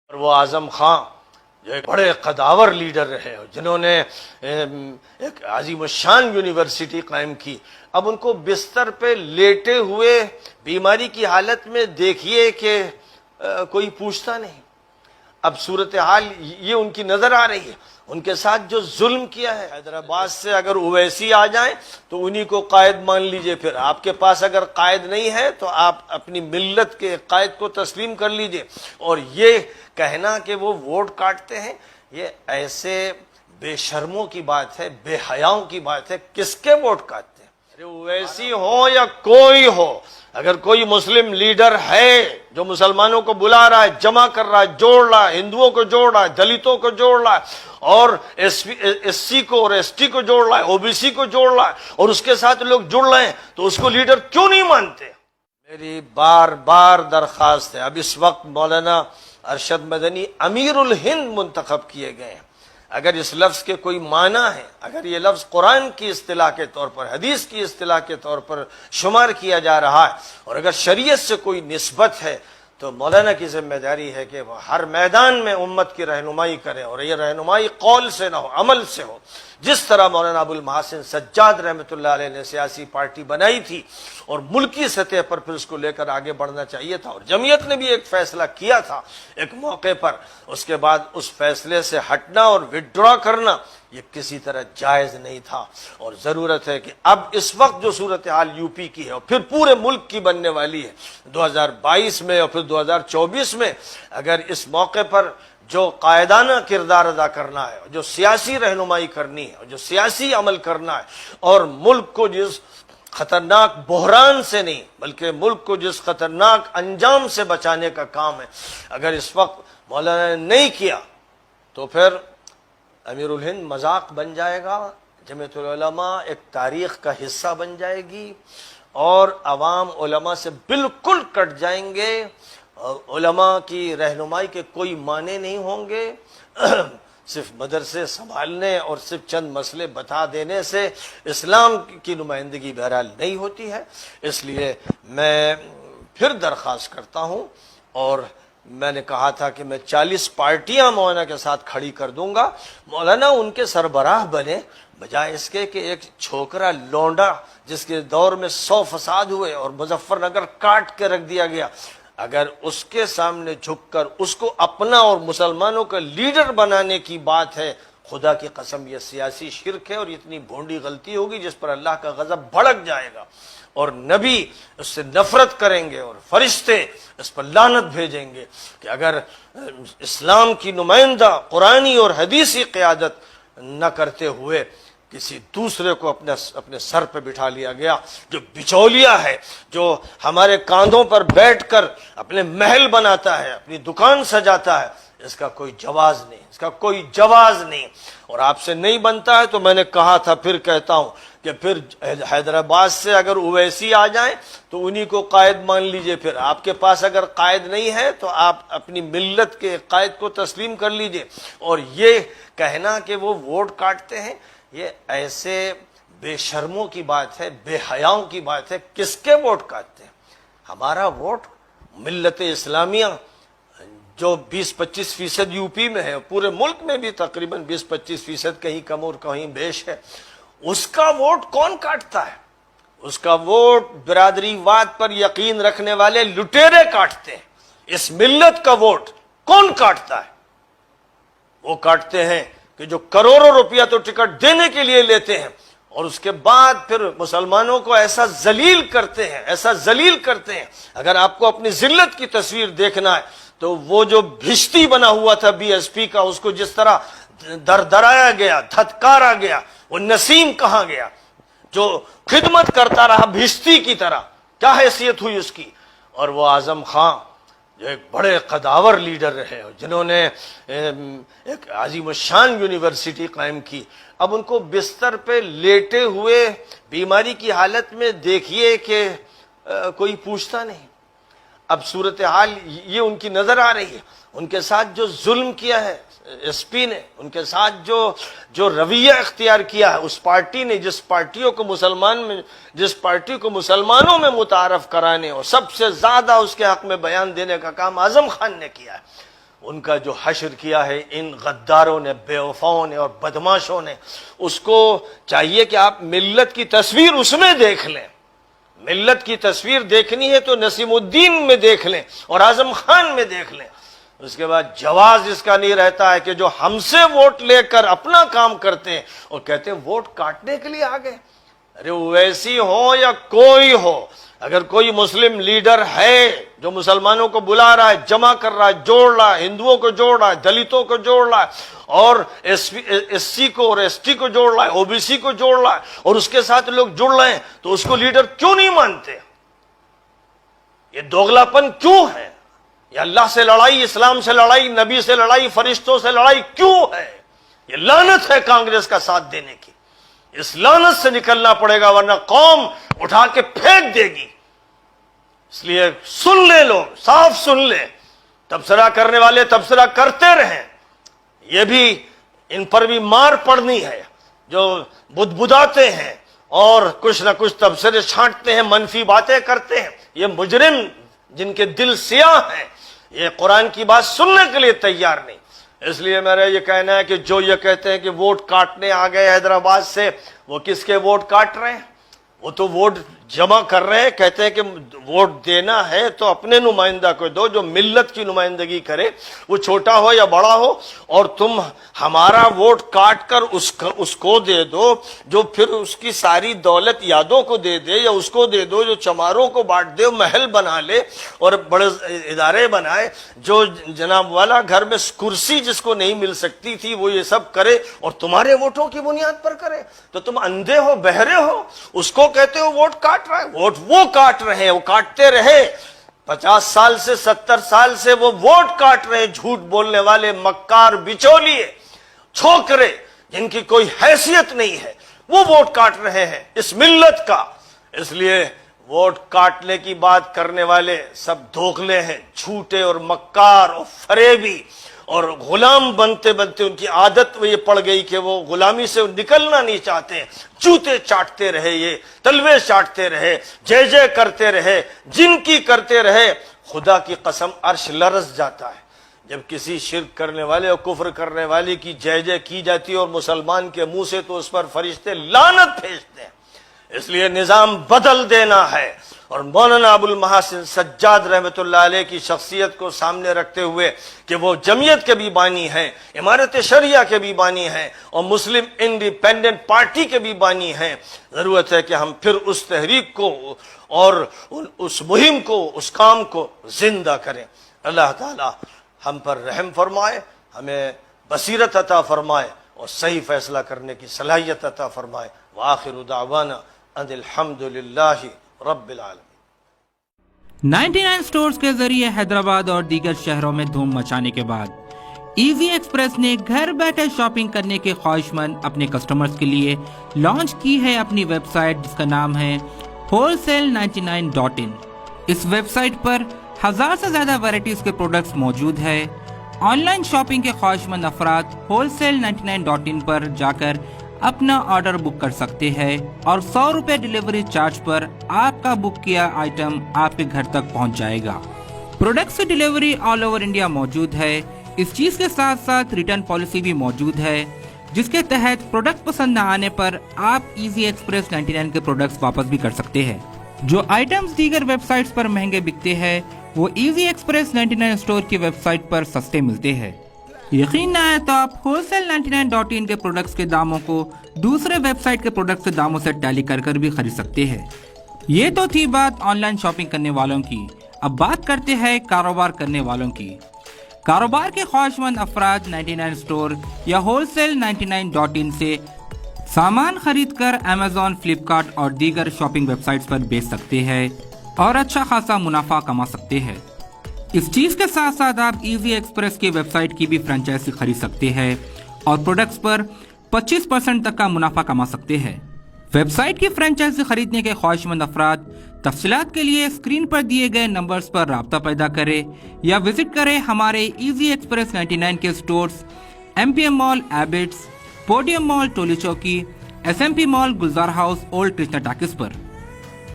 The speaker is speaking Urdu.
اور وہ اعظم خان جو ایک بڑے قداور لیڈر رہے جنہوں نے ایک عظیم الشان یونیورسٹی قائم کی، اب ان کو بستر پہ لیٹے ہوئے بیماری کی حالت میں دیکھیے کہ کوئی پوچھتا نہیں۔ اب صورتحال یہ ان کی نظر آ رہی ہے، ان کے ساتھ جو ظلم کیا ہے۔ حیدرآباد سے اگر اویسی آ جائیں تو انہی کو قائد مان لیجئے، پھر آپ کے پاس اگر قائد نہیں ہے تو آپ اپنی ملت کے قائد کو تسلیم کر لیجئے۔ اور یہ کہنا کہ وہ ووٹ کاٹتے ہیں، یہ ایسے بے شرموں کی بات ہے، بے حیاؤں کی بات ہے۔ کس کے ووٹ کاٹتے ہیں؟ اویسی ہو یا کوئی ہو، اگر کوئی مسلم لیڈر ہے جو مسلمانوں کو بلا رہا ہے، جمع کر رہا ہے، جوڑ رہا ہے، ہندوؤں کو جوڑ رہا ہے، دلتوں کو جوڑ رہا ہے، اور ایس سی کو اور ایس ٹی کو جوڑ رہا ہے، او بی سی کو جوڑ رہا ہے، اور اس کے ساتھ لوگ جڑ رہے ہیں، تو اس کو لیڈر کیوں نہیں مانتے؟ میری بار بار درخواست ہے، اب اس وقت مولانا ارشد مدنی امیر الہند منتخب کیے گئے ہیں۔ اگر اس لفظ کے کوئی معنی ہے، اگر یہ لفظ قرآن کی اصطلاح کے طور پر، حدیث کی اصطلاح کے طور پر شمار کیا جا رہا ہے، اور اگر شریعت سے کوئی نسبت ہے، تو مولانا کی ذمہ داری ہے کہ وہ ہر میدان میں امت کی رہنمائی کرے، اور یہ رہنمائی قول سے نہ ہو، عمل سے ہو۔ جس طرح مولانا ابو المحاسن سجاد رحمۃ اللہ علیہ نے سیاسی پارٹی بنائی تھی اور ملکی سطح پر پھر اس کو لے کر آگے بڑھنا چاہیے تھا، اور جمعیت نے بھی ایک فیصلہ کیا تھا ایک موقع پر، اس کے بعد اس فیصلے سے ہٹنا اور وڈرا کرنا یہ کسی طرح جائز نہیں تھا۔ اور ضرورت ہے کہ اب اس وقت جو صورتحال یو پی کی ہے اور پھر پورے ملک کی بننے والی ہے 2022 میں اور پھر 2024 میں، اگر اس موقع پر جو قائدانہ کردار ادا کرنا ہے، جو سیاسی رہنمائی کرنی ہے، جو سیاسی عمل کرنا ہے، اور ملک کو جس خطرناک بحران سے نہیں بلکہ ملک کو جس خطرناک انجام سے بچانے کا کام ہے، اگر اس وقت مولانا نے نہیں کیا تو پھر امیر الہند مذاق بن جائے گا، جمعیت العلماء ایک تاریخ کا حصہ بن جائے گی، اور عوام علماء سے بالکل کٹ جائیں گے۔ علماء کی رہنمائی کے کوئی معنی نہیں ہوں گے۔ صرف مدرسے سنبھالنے اور صرف چند مسئلے بتا دینے سے اسلام کی نمائندگی بہرحال نہیں ہوتی ہے۔ اس لیے میں پھر درخواست کرتا ہوں، اور میں نے کہا تھا کہ میں 40 پارٹیاں مولانا کے ساتھ کھڑی کر دوں گا، مولانا ان کے سربراہ بنے، بجائے اس کے کہ ایک چھوکرا لونڈا جس کے دور میں 100 فساد ہوئے اور مظفر نگر کاٹ کے رکھ دیا گیا، اگر اس کے سامنے جھک کر اس کو اپنا اور مسلمانوں کا لیڈر بنانے کی بات ہے، خدا کی قسم یہ سیاسی شرک ہے، اور اتنی بھونڈی غلطی ہوگی جس پر اللہ کا غضب بھڑک جائے گا، اور نبی اس سے نفرت کریں گے، اور فرشتے اس پر لعنت بھیجیں گے کہ اگر اسلام کی نمائندہ قرآنی اور حدیثی قیادت نہ کرتے ہوئے کسی دوسرے کو اپنے سر پہ بٹھا لیا گیا، جو بچولیا ہے، جو ہمارے کاندھوں پر بیٹھ کر اپنے محل بناتا ہے، اپنی دکان سجاتا ہے، اس کا کوئی جواز نہیں، اس کا کوئی جواز نہیں۔ اور آپ سے نہیں بنتا ہے تو میں نے کہا تھا، پھر کہتا ہوں کہ پھر حیدرآباد سے اگر اویسی آ جائیں تو انہی کو قائد مان لیجئے، پھر آپ کے پاس اگر قائد نہیں ہے تو آپ اپنی ملت کے قائد کو تسلیم کر لیجئے۔ اور یہ کہنا کہ وہ ووٹ کاٹتے ہیں، یہ ایسے بے شرموں کی بات ہے، بے حیاؤں کی بات ہے۔ کس کے ووٹ کاٹتے ہیں؟ ہمارا ووٹ ملت اسلامیہ جو 20-25% یو پی میں ہے، پورے ملک میں بھی تقریباً 20-25% کہیں کم اور کہیں بیش ہے، اس کا ووٹ کون کاٹتا ہے؟ اس کا ووٹ برادری واد پر یقین رکھنے والے لٹیرے کاٹتے ہیں۔ اس ملت کا ووٹ کون کاٹتا ہے؟ وہ کاٹتے ہیں کہ جو کروڑوں روپیہ تو ٹکٹ دینے کے لیے لیتے ہیں، اور اس کے بعد پھر مسلمانوں کو ایسا ذلیل کرتے ہیں، ایسا ذلیل کرتے ہیں۔ اگر آپ کو اپنی ذلت کی تصویر دیکھنا ہے تو وہ جو بھشتی بنا ہوا تھا بی ایس پی کا، اس کو جس طرح دردرایا گیا، دھتکارا گیا، وہ نسیم کہاں گیا جو خدمت کرتا رہا بھشتی کی طرح، کیا حیثیت ہوئی اس کی؟ اور وہ اعظم خان جو ایک بڑے قداور لیڈر رہے جنہوں نے ایک عظیم الشان یونیورسٹی قائم کی، اب ان کو بستر پہ لیٹے ہوئے بیماری کی حالت میں دیکھیے کہ کوئی پوچھتا نہیں۔ اب صورتحال یہ ان کی نظر آ رہی ہے، ان کے ساتھ جو ظلم کیا ہے ایس پی نے، ان کے ساتھ جو رویہ اختیار کیا ہے اس پارٹی نے، جس پارٹی کو مسلمانوں میں متعارف کرانے اور سب سے زیادہ اس کے حق میں بیان دینے کا کام اعظم خان نے کیا ہے، ان کا جو حشر کیا ہے ان غداروں نے، بے وفاؤں نے اور بدماشوں نے، اس کو چاہیے کہ آپ ملت کی تصویر اس میں دیکھ لیں. ملت کی تصویر دیکھنی ہے تو نسیم الدین میں دیکھ لیں اور اعظم خان میں دیکھ لیں. اس کے بعد جواز اس کا نہیں رہتا ہے کہ جو ہم سے ووٹ لے کر اپنا کام کرتے ہیں اور کہتے ہیں ووٹ کاٹنے کے لیے آ گئے. ارے ویسی ہو یا کوئی ہو، اگر کوئی مسلم لیڈر ہے جو مسلمانوں کو بلا رہا ہے، جمع کر رہا ہے، جوڑ رہا ہے، ہندوؤں کو جوڑ رہا ہے، دلتوں کو جوڑ رہا ہے، اور ایس سی کو اور ایس ٹی کو جوڑ رہا ہے، او بی سی کو جوڑ رہا ہے، اور اس کے ساتھ لوگ جڑ رہے ہیں، تو اس کو لیڈر کیوں نہیں مانتے؟ یہ دوغلاپن کیوں ہے؟ یہ اللہ سے لڑائی، اسلام سے لڑائی، نبی سے لڑائی، فرشتوں سے لڑائی کیوں ہے؟ یہ لعنت ہے کانگریس کا ساتھ دینے کی. اس لعنت سے نکلنا پڑے گا ورنہ قوم اٹھا کے پھینک دے گی. اس لیے سن لے، لوگ صاف سن لے، تبصرہ کرنے والے تبصرہ کرتے رہیں. یہ بھی ان پر بھی مار پڑنی ہے جو بدبداتے ہیں اور کچھ نہ کچھ تبصرے چھانٹتے ہیں، منفی باتیں کرتے ہیں. یہ مجرم جن کے دل سیاہ ہیں، یہ قرآن کی بات سننے کے لیے تیار نہیں. اس لیے میرا یہ کہنا ہے کہ جو یہ کہتے ہیں کہ ووٹ کاٹنے آ گئے حیدرآباد سے، وہ کس کے ووٹ کاٹ رہے ہیں؟ وہ تو ووٹ جمع کر رہے ہیں. کہتے ہیں کہ ووٹ دینا ہے تو اپنے نمائندہ کو دو جو ملت کی نمائندگی کرے، وہ چھوٹا ہو یا بڑا ہو، اور تم ہمارا ووٹ کاٹ کر اس کو دے دو جو پھر اس کی ساری دولت یادوں کو دے دے، یا اس کو دے دو جو چماروں کو بانٹ دے، محل بنا لے اور بڑے ادارے بنائے. جو جناب والا گھر میں کرسی جس کو نہیں مل سکتی تھی وہ یہ سب کرے اور تمہارے ووٹوں کی بنیاد پر کرے، تو تم اندھے ہو، بہرے ہو. اس کو کہتے ہو ووٹ کاٹ رہا ہے. ووٹ وہ کاٹ رہے ہیں، وہ کاٹتے رہے. 50 سال سے 70 سال سے وہ ووٹ کاٹ رہے ہیں. جھوٹ بولنے والے مکار بچولیے چھوکرے جن کی کوئی حیثیت نہیں ہے، وہ ووٹ کاٹ رہے ہیں اس ملت کا. اس لیے ووٹ کاٹنے کی بات کرنے والے سب دھوکلے ہیں، جھوٹے اور مکار اور فریبی، اور غلام بنتے بنتے ان کی عادت یہ پڑ گئی کہ وہ غلامی سے نکلنا نہیں چاہتے. جوتے چاٹتے رہے، یہ تلوے چاٹتے رہے، جے جے کرتے رہے، جن کی کرتے رہے. خدا کی قسم عرش لرز جاتا ہے جب کسی شرک کرنے والے اور کفر کرنے والے کی جے جے کی جاتی ہے اور مسلمان کے منہ سے تو اس پر فرشتے لعنت بھیجتے ہیں. اس لیے نظام بدل دینا ہے. اور مولانا ابو المحاسن سجاد رحمۃ اللہ علیہ کی شخصیت کو سامنے رکھتے ہوئے کہ وہ جمعیت کے بھی بانی ہیں، امارت شریعہ کے بھی بانی ہیں، اور مسلم انڈیپینڈنٹ پارٹی کے بھی بانی ہیں، ضرورت ہے کہ ہم پھر اس تحریک کو اور اس مہم کو، اس کام کو زندہ کریں. اللہ تعالی ہم پر رحم فرمائے، ہمیں بصیرت عطا فرمائے اور صحیح فیصلہ کرنے کی صلاحیت عطا فرمائے. وآخر دعوانا ان الحمد للہ رب العالمین. 99 سٹورز کے ذریعے حیدرآباد اور دیگر شہروں میں دھوم مچانے کے بعد ایزی ایکسپریس نے گھر بیٹھے شاپنگ کرنے کے خواہش مند اپنے کسٹمرز کے لیے لانچ کی ہے اپنی ویب سائٹ جس کا نام ہے wholesale99.in. اس ویب سائٹ پر 1000 سے زیادہ ویرائٹیز کے پروڈکٹس موجود ہے. آن لائن شاپنگ کے خواہش مند افراد wholesale99.in پر جا کر اپنا آرڈر بک کر سکتے ہیں اور 100 روپے ڈیلیوری چارج پر آپ کا بک کیا آئٹم آپ کے گھر تک پہنچ جائے گا. پروڈکٹس کی ڈیلیوری آل اوور انڈیا موجود ہے. اس چیز کے ساتھ ساتھ ریٹرن پالیسی بھی موجود ہے جس کے تحت پروڈکٹ پسند نہ آنے پر آپ ایزی ایکسپریس 99 کے پروڈکٹس واپس بھی کر سکتے ہیں. جو آئٹمز دیگر ویب سائٹس پر مہنگے بکتے ہیں وہ ایزی ایکسپریس 99 اسٹور کی ویب سائٹ پر سستے ملتے ہیں. یقین نہ ہے تو آپ wholesale99.in کے پروڈکٹس کے داموں کو دوسرے ویب سائٹ کے پروڈکٹس کے داموں سے ٹیلی کر کر بھی خرید سکتے ہیں. یہ تو تھی بات آن لائن شاپنگ کرنے والوں کی. اب بات کرتے ہیں کاروبار کرنے والوں کی. کاروبار کے خواہش مند افراد 99 اسٹور یا wholesale99.in سے سامان خرید کر امیزون، فلپکارٹ اور دیگر شاپنگ ویب سائٹس پر بیچ سکتے ہیں اور اچھا خاصا منافع کما سکتے ہیں. اس چیز کے ساتھ ساتھ آپ ایزی ایکسپریس کی ویب سائٹ کی بھی فرانچائزی خرید سکتے ہیں اور پروڈکٹس پر 25% تک کا منافع کما سکتے ہیں. ویب سائٹ کی فرانچائزی خریدنے کے خواہش مند افراد تفصیلات کے لیے اسکرین پر دیے گئے نمبرز پر رابطہ پیدا کریں یا وزٹ کریں ہمارے ایزی ایکسپریس 99 کے اسٹورز MPM مال ایبٹس، پوڈیم مال ٹولی چوکی، SMP مال گلزار ہاؤس، اولڈ کرشنا ٹاکس پر.